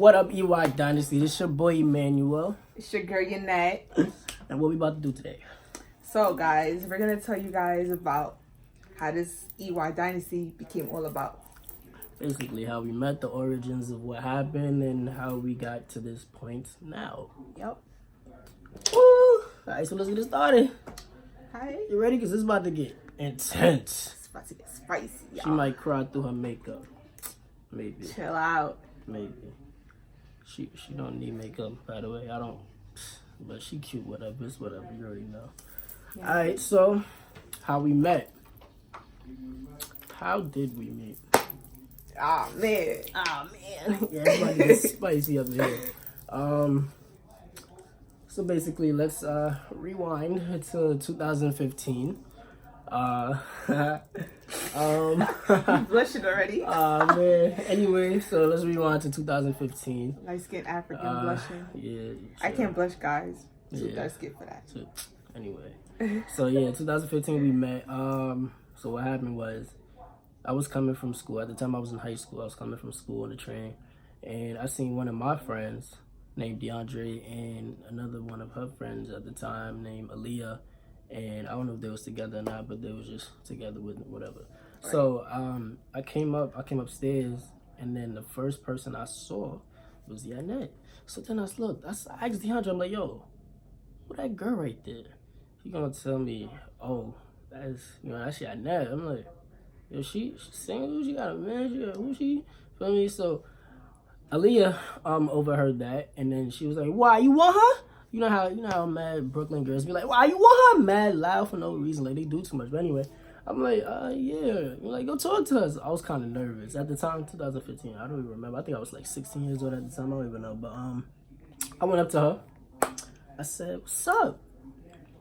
What up, EY Dynasty? This your boy Emmanuel. It's your girl, Yanette. And what we about to do today? So, guys, we're going to tell you guys about how this EY Dynasty became all about. Basically, how we met, the origins of what happened, and how we got to this point now. Yep. Woo! Alright, so let's get it started. Hi. You ready? Because it's about to get intense. It's about to get spicy, y'all. She might cry through her makeup. Maybe. Chill out. Maybe. She don't need makeup, by the way. I don't. But she cute, whatever. It's whatever. You already know. Yeah. Alright, so how we met. How did we meet? Oh, man. Yeah, it's about to get spicy up here. So basically, let's rewind to 2015. Blushing already. Man. Anyway, so let's rewind to 2015. Light skin African blushing. Yeah. I can't blush, guys. So Yeah. that's good for that. So, anyway, so yeah, 2015 we met. So what happened was, I was coming from school. At the time I was in high school. I was coming from school on the train, and I seen one of my friends named DeAndre and another one of her friends at the time named Aaliyah. And I don't know if they was together or not, but they was just together with whatever. Right. So I came upstairs, and then the first person I saw was Yanette. So then I looked. I asked DeAndre, I'm like, yo, who that girl right there? He gonna tell me, oh, that's Yanette. I'm like, yo, she single? She got a man? Who she? Feel me? So Aaliyah overheard that, and then she was like, why, you want her? You know how mad Brooklyn girls be like, why you want her? Mad loud for no reason, like they do too much. But anyway, I'm like, yeah. You're like, go talk to us. I was kind of nervous at the time, 2015. I don't even remember. I think I was like 16 years old at the time. I don't even know. But I went up to her. I said, what's up?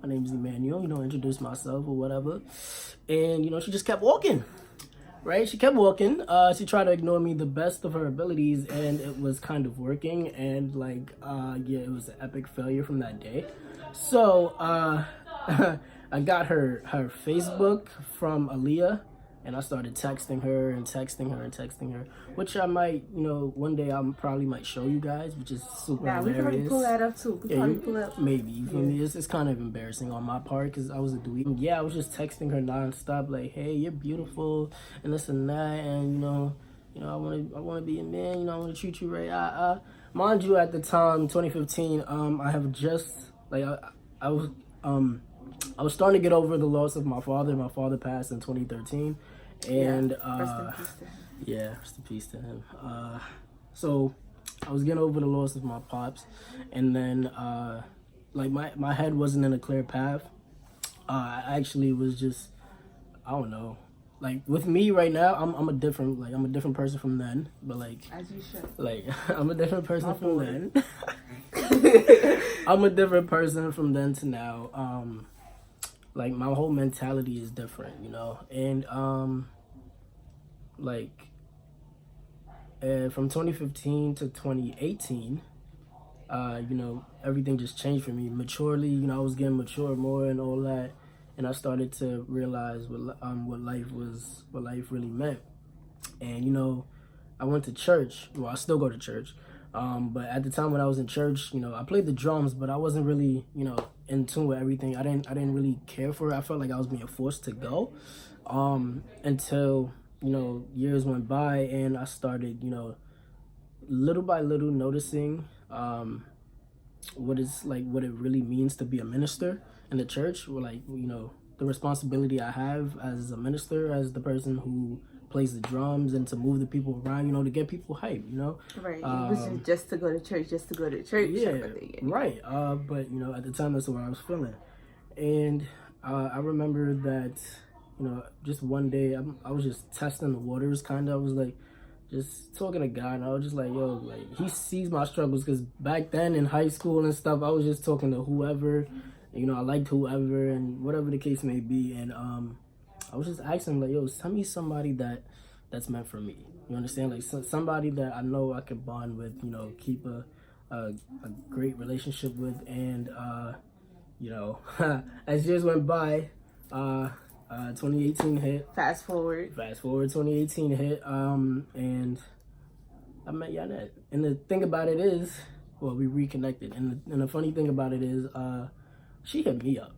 My name's Emmanuel. Introduced myself or whatever. And she just kept walking. Right? She kept walking. She tried to ignore me the best of her abilities, and it was kind of working. And yeah, it was an epic failure from that day. So I got her Facebook from Aaliyah, and I started texting her, which I might, one day I probably might show you guys, which is super hilarious. We can probably pull that up too. Maybe. You feel me? It's kind of embarrassing on my part because I was a dweeb. Yeah, I was just texting her nonstop, like, hey, you're beautiful, and this and that, and I want to be a man. I want to treat you right. Mind you, at the time, 2015, I have just I was starting to get over the loss of my father. My father passed in 2013. And rest in peace to him. So I was getting over the loss of my pops, and then my head wasn't in a clear path. I actually was just, I don't know, with me right now, I'm a different person from then. But as you should. I'm a different person from then. I'm a different person from then to now. My whole mentality is different, and from 2015 to 2018, everything just changed for me. Maturely, I was getting mature more and all that, and I started to realize what life really meant. And I went to church. Well, I still go to church. But at the time when I was in church, I played the drums, but I wasn't really, in tune with everything. I didn't really care for it. I felt like I was being forced to go, until, years went by, and I started, little by little noticing, what it really means to be a minister in the church, or the responsibility I have as a minister, as the person who plays the drums and to move the people around, to get people hype, Right. It wasn't just to go to church, Yeah, right. But, at the time, that's what I was feeling. And I remember that, just one day, I was just testing the waters, kind of. I was, just talking to God, and I was just like, yo, he sees my struggles, because back then in high school and stuff, I was just talking to whoever, I liked whoever, and whatever the case may be, and I was just asking him, yo, tell me somebody that's meant for me. You understand? Somebody that I know I could bond with, keep a great relationship with. And, as years went by, 2018 hit. Fast forward 2018 hit. And I met Yanette. And the thing about it is, well, we reconnected. And the funny thing about it is, she hit me up,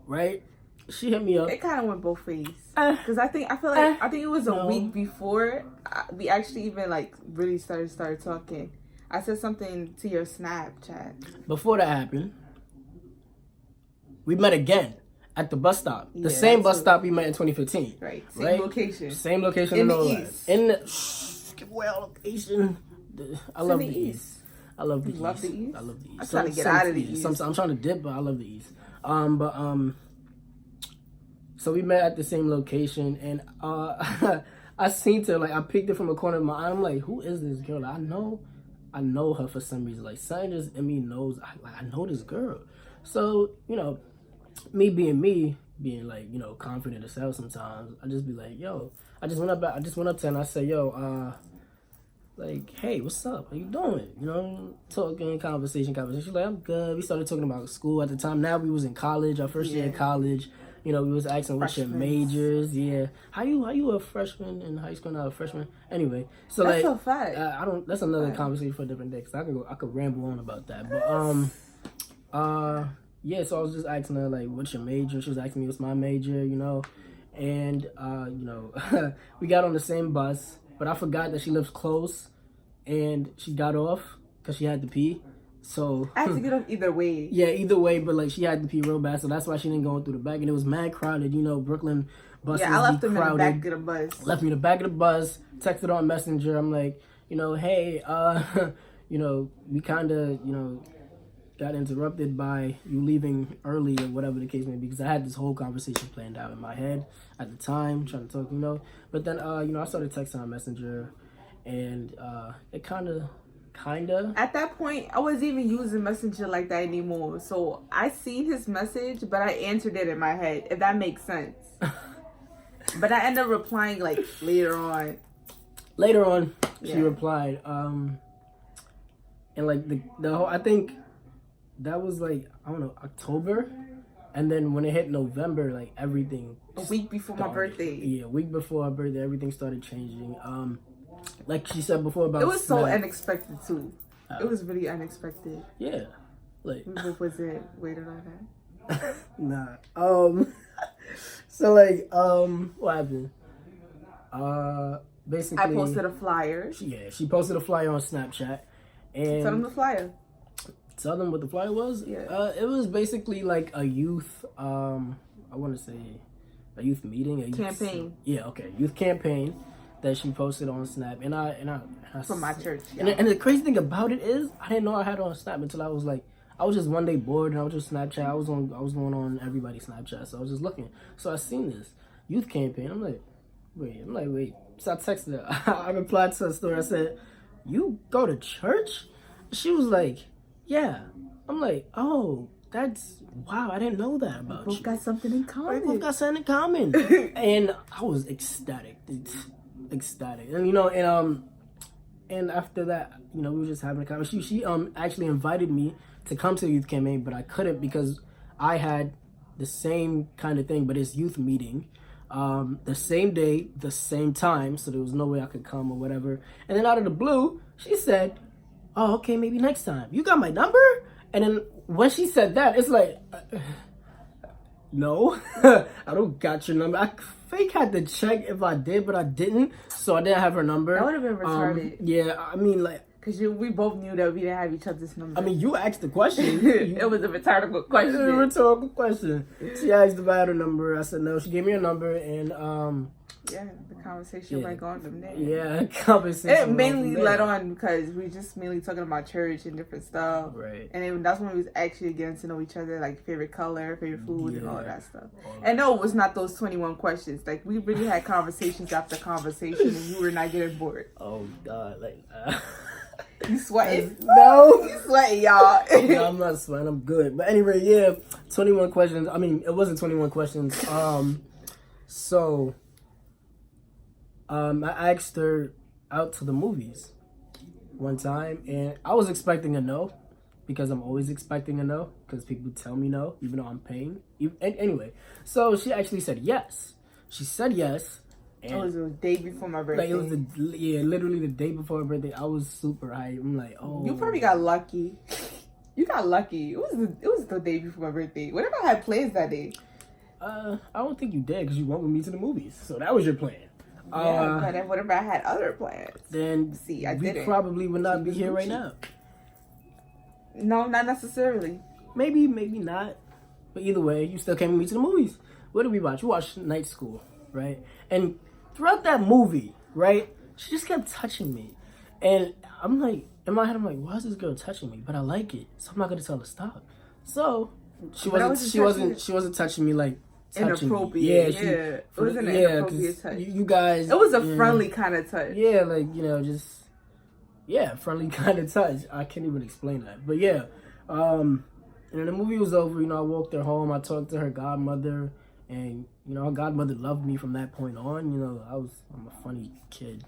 right? She hit me up. It kind of went both ways. Because I think it was a week before we actually even like really started talking. I said something to your Snapchat. Before that happened, we met again at the bus stop. The same bus stop we met in 2015. Right. Same location. Same location in the East. In the give away our location. I love the East. I love the East. Love the East? I love the East. I'm trying to get out of the East. I'm trying to dip, but I love the East. So we met at the same location, and I seen her, like, I picked it from a corner of my eye. I'm like, who is this girl? I know her for some reason. Like, something just in me knows, I know this girl. So, you know, me being like, you know, confident as hell sometimes, I just be like, yo, I just went up to her and I said, yo, like, hey, what's up? How you doing? You know, talking, conversation. She's like, I'm good. We started talking about school at the time. Now we was in college, our first year in college. You know, we was asking what's your majors. Yeah, how you a freshman in high school, not a freshman? Anyway, so that's like, so fact. That's another conversation for a different day. Cause I could ramble on about that. But yeah. So I was just asking her like, what's your major? She was asking me what's my major. You know, and you know, we got on the same bus, but I forgot that she lives close, and she got off because she had to pee. So I had to get up either way. Yeah, either way, but like she had to pee real bad, so that's why she didn't go through the back. And it was mad crowded, you know, Brooklyn buses. Yeah, I left them crowded. in the back of the bus. Left me in the back of the bus, texted on Messenger. I'm like, you know, hey, you know, we kinda, you know, got interrupted by you leaving early or whatever the case may be, because I had this whole conversation planned out in my head at the time, trying to talk, you know. But then you know, I started texting on Messenger, and it kinda at that point I wasn't even using Messenger like that anymore, so I seen his message but I answered it in my head, if that makes sense. But I ended up replying like later on she replied, and like the whole, I think that was like, I don't know, October, and then when it hit November, like everything a week before my birthday, a week before my birthday, everything started changing. Like she said before about it was so unexpected too. It was really unexpected. Yeah, like we both wasn't waiting on that. Nah. So like what happened? Basically, I posted a flyer. She posted a flyer on Snapchat, and tell them the flyer. Tell them what the flyer was. Yeah. It was basically like a youth. I want to say a youth meeting, campaign. Youth campaign that she posted on Snap, and I from my church. Yeah. And the crazy thing about it is, I didn't know I had it on Snap until I was just one day bored, and I was just Snapchat. I was going on everybody's Snapchat, so I was just looking. So I seen this youth campaign. I'm like, wait. So I texted her. I replied to her story. I said, "You go to church?" She was like, "Yeah." I'm like, "Oh, that's wow! I didn't know that about you. We both got something in common. We both got something in common." And I was ecstatic, and you know, and after that, you know, we were just having a conversation. She actually invited me to come to the youth campaign, but I couldn't because I had the same kind of thing, but it's youth meeting, the same day, the same time, so there was no way I could come or whatever. And then out of the blue, she said, "Oh, okay, maybe next time. You got my number?" And then when she said that, it's like, no, I don't got your number. I fake had to check if I did, but I didn't, so I didn't have her number. That would have been retarded. Yeah, I mean, like, because we both knew that we didn't have each other's number. I mean, you asked the question. It was a rhetorical question. It was a rhetorical question. She asked about her number. I said no. She gave me her number, and yeah, the conversation went on from there. Yeah, conversation. It mainly led on because we just mainly talking about church and different stuff. Right. And that's when we was actually getting to know each other, like favorite color, favorite food, and all that stuff. And no, it was not those 21 questions. Like, we really had conversations after conversation, and you were not getting bored. Oh God, like. You sweating? No. You sweating, y'all. No, I'm not sweating. I'm good. But anyway, yeah, 21 questions. I mean, it wasn't 21 questions. So, I asked her out to the movies one time, and I was expecting a no, because I'm always expecting a no, because people tell me no, even though I'm paying. Anyway, so she actually said yes. She said yes, And it was the day before my birthday. Like, it was literally the day before my birthday. I was super hyped. I'm like, oh. You probably got lucky. You got lucky. It was the day before my birthday. What if I had plans that day? I don't think you did, because you went with me to the movies. So that was your plan. Yeah, but what if I had other plans? Then we probably would not be here right now. No, not necessarily. Maybe not. But either way, you still came with me to the movies. What did we watch? We watched Night School, right? And throughout that movie, right, she just kept touching me. And I'm like, in my head, I'm like, why is this girl touching me? But I like it, so I'm not gonna tell her to stop. So she wasn't touching me like inappropriate. It was an inappropriate touch. You guys, it was a friendly kind of touch. Yeah, like, friendly kind of touch. I can't even explain that, but yeah. And then the movie was over. I walked her home. I talked to her godmother, and her godmother loved me from that point on. I'm a funny kid.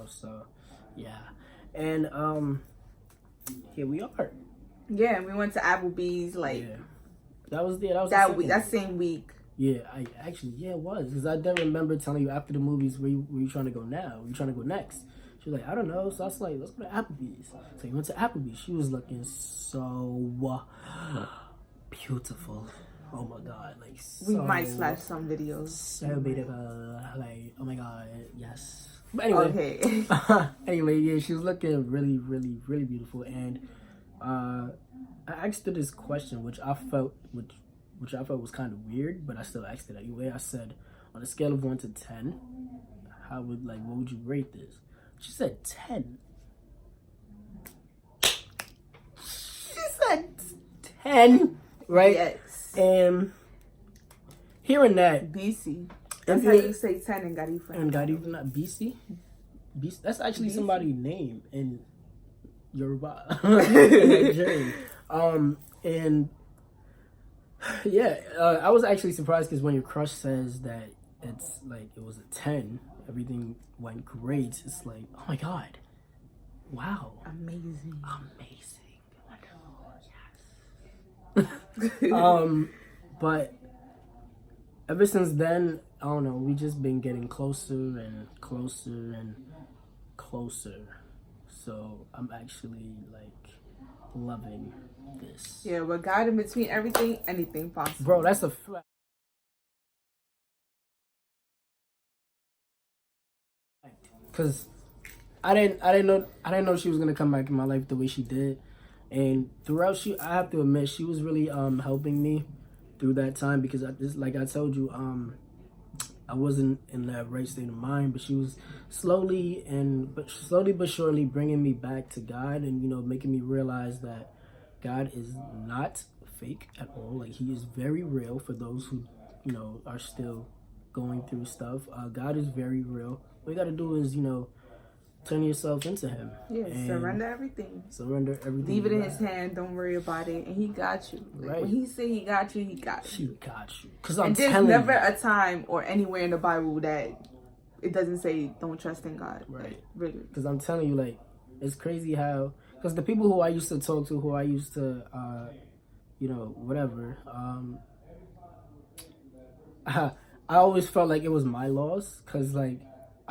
So yeah. And here we are. Yeah, and we went to Applebee's that was that same week. Yeah, it was, because I then remember telling you after the movies, where you trying to go now? Where you trying to go next? She was like, I don't know. So I was like, let's go to Applebee's. So we went to Applebee's. She was looking so beautiful. Oh my God, we might slash some videos. So beautiful, oh my God, yes. But anyway, okay. Anyway, yeah, she was looking really, really, really beautiful, and I asked her this question, which I felt was kind of weird, but I still asked it anyway. I said, on a scale of 1 to 10, what would you rate this? She said 10. She said 10, right? Yes. And hearing that, BC. That's how you say 10 in Garifa. And Garifa, not BC? BC. That's actually somebody's name in Yoruba. Nigerian. And yeah, I was actually surprised, because when your crush says that it's it was a 10, everything went great. It's like, oh my God, wow, amazing. Yes. But ever since then, I don't know, we just been getting closer and closer and closer. So I'm actually loving this. Yeah, with God in between everything, anything possible. Bro, that's a fact. Cause I didn't know she was gonna come back in my life the way she did, and throughout I have to admit, she was really helping me through that time, because like I told you, I wasn't in that right state of mind, but she was slowly but surely bringing me back to God, and making me realize that God is not fake at all. He is very real for those who are still going through stuff. God is very real. What you got to do is turn yourself into Him. Yeah, surrender everything. Leave it in His hand. Don't worry about it, and He got you. Right. When He said He got you, He got you. He got you. And there's never a time or anywhere in the Bible that it doesn't say don't trust in God. Right. Really. Because I'm telling you, it's crazy how, because the people who I used to talk to, who I used to, whatever, I always felt like it was my loss, because I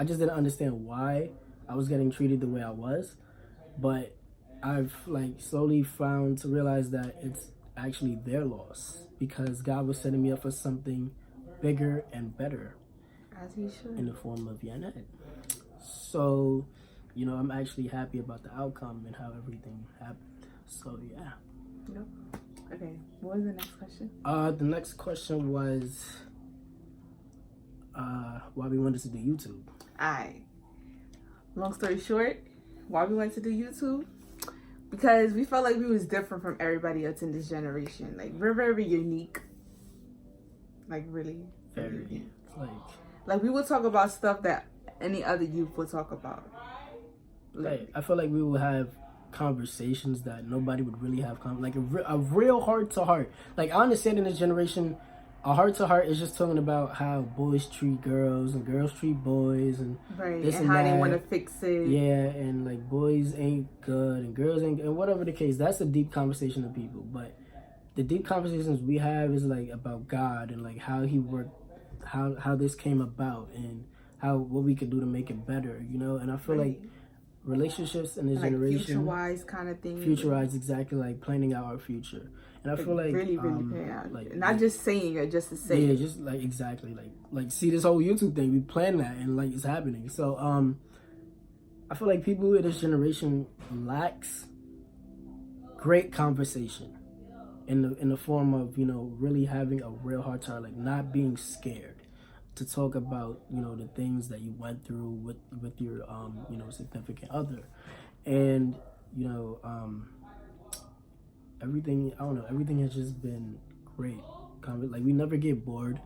just didn't understand why I was getting treated the way I was. But I've slowly found to realize that it's actually their loss, because God was setting me up for something bigger and better. As He should. In the form of Janet. So, I'm actually happy about the outcome and how everything happened. So yeah. Yep. Okay. What was the next question? The next question was why we wanted to do YouTube. Alright. Long story short, why we went to do YouTube? Because we felt like we was different from everybody else in this generation. We're very unique. Really. Very unique. We would talk about stuff that any other youth would talk about. I feel like we will have conversations that nobody would really have. A real heart to heart. I understand in this generation, a heart to heart is just talking about how boys treat girls and girls treat boys and this and how that. they want to fix it. Yeah, and boys ain't good and girls ain't good, and whatever the case. That's a deep conversation of people. But the deep conversations we have is about God and how He worked, how this came about, and what we could do to make it better, you know. And I feel like relationships in this generation, future-wise kind of thing. Future-wise, exactly, like planning out our future. And I feel like really planning out. Like not just saying it just to say it. Yeah, just like exactly, like see this whole YouTube thing, we plan that and like it's happening. So I feel like people in this generation lacks great conversation in the form of, you know, really having a real heart to heart, like not being scared to talk about, you know, the things that you went through with your you know, significant other. And you know, everything has just been great. Like we never get bored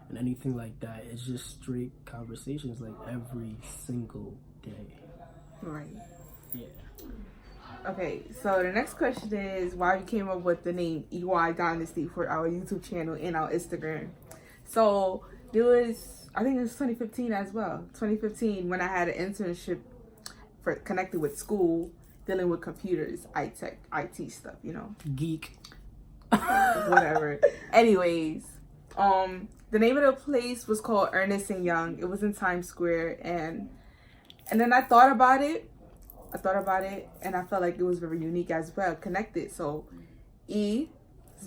and anything like that. It's just straight conversations like every single day. Right. Yeah. Okay, so the next question is why you came up with the name EY Dynasty for our YouTube channel and our Instagram. So there was, I think it was 2015 as well. 2015 when I had an internship for connected with school, dealing with computers, IT stuff, you know. Geek. Whatever. Anyways, the name of the place was called Ernest and Young. It was in Times Square, and then I thought about it, and I felt like it was very unique as well, connected. So his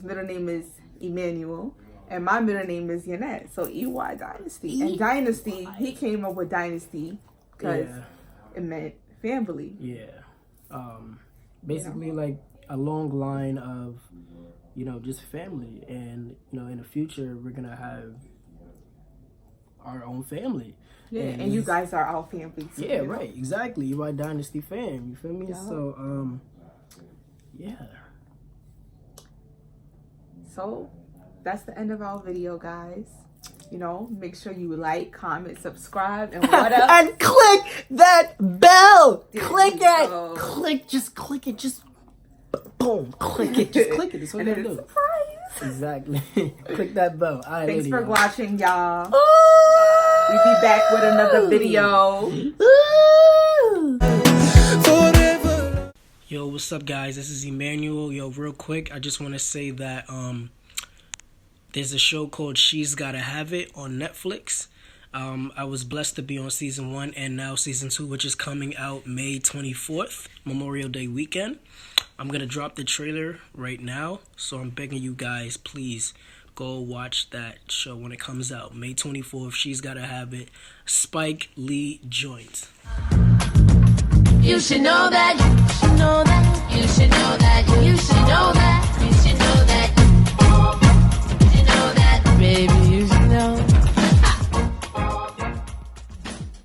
middle name is Emmanuel, and my middle name is Yannette. So EY Dynasty. And Dynasty, he came up with Dynasty because it meant family. Yeah. Basically, you know, like a long line of, you know, just family. And, you know, in the future, we're going to have our own family. Yeah, and you guys are our family too. Yeah, right, exactly. EY Dynasty fam, you feel me? Yeah. So, yeah. So, that's the end of our video, guys. You know, make sure you like, comment, subscribe, and what else? And click that bell! Click it! Just click it, just boom, click it, just click it. That's what you do. Surprise! Exactly. Click that bell. All right, thanks for y'all. watching, y'all. We'll be back with another video. Yo, what's up, guys? This is Emmanuel. Yo, real quick, I just want to say that there's a show called She's Gotta Have It on Netflix. I was blessed to be on season 1 and now season 2, which is coming out May 24th, Memorial Day weekend. I'm gonna drop the trailer right now, so I'm begging you guys, please go watch that show when it comes out. May 24th, She's Gotta Have It. Spike Lee joint. You should know that.